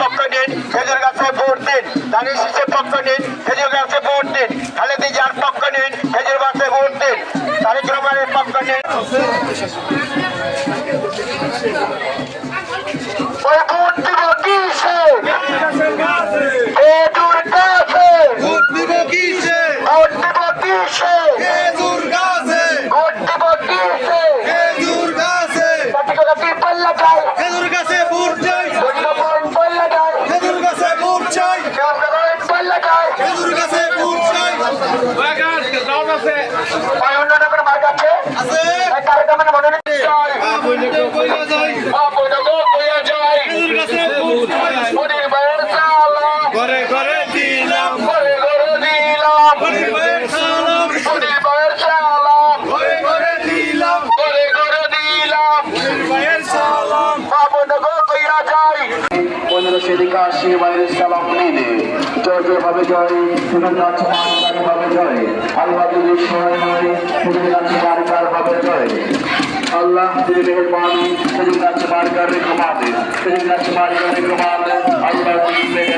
পক্ষ নিন, খেজুর গাছে ভোট দিন। ধানের শীষের পক্ষ নিন, খেজুর গাছে ভোট দিন। খালেদা জিয়ার পক্ষ নিন, খেজুর গাছে ভোট দিন। তারেক রহমানের পক্ষ নিন। ওই ভোট দিব কিসে? খেজুর গাছে। ভোট দিব কিসে? ভোট দিব কিসে? খেজুর গাছে। ভোট দিব কিসে? খেজুর গাছে। কাটি পাল্লা যায়। খেজুর গাছে ভোট চাই। পাল্লা যায়। খেজুর গাছে ভোট চাই। পাল্লা যায়। খেজুর গাছে ভোট চাই। অন্যান্য কোনো মার্ক আছে? আছে। তারেক রহমানের মনোনয়ন চাই। ঘরে ঘরে দিলাম, ঘরে ঘরে দিলাম, ঘরে ঘরে সালাম, পরিবার সালাম, ঘরে ঘরে দিলাম, ঘরে ঘরে দিলাম, ভাইয়ের সালাম। বাবনগো কইরা যাই 1581 ভাইয়ের সালাম নিলে জয় জয় ভাবে জয় শুধু নাচ মানকার ভাবে জয় আল্লাহ যদি সহায় হয় শুধু নাচ মানকার ভাবে জয় আল্লাহ যদি মেহরবানি শুধু নাচ মানকার রে কমা দে শুধু নাচ মানকার রে কমা দে আল্লাহ যদি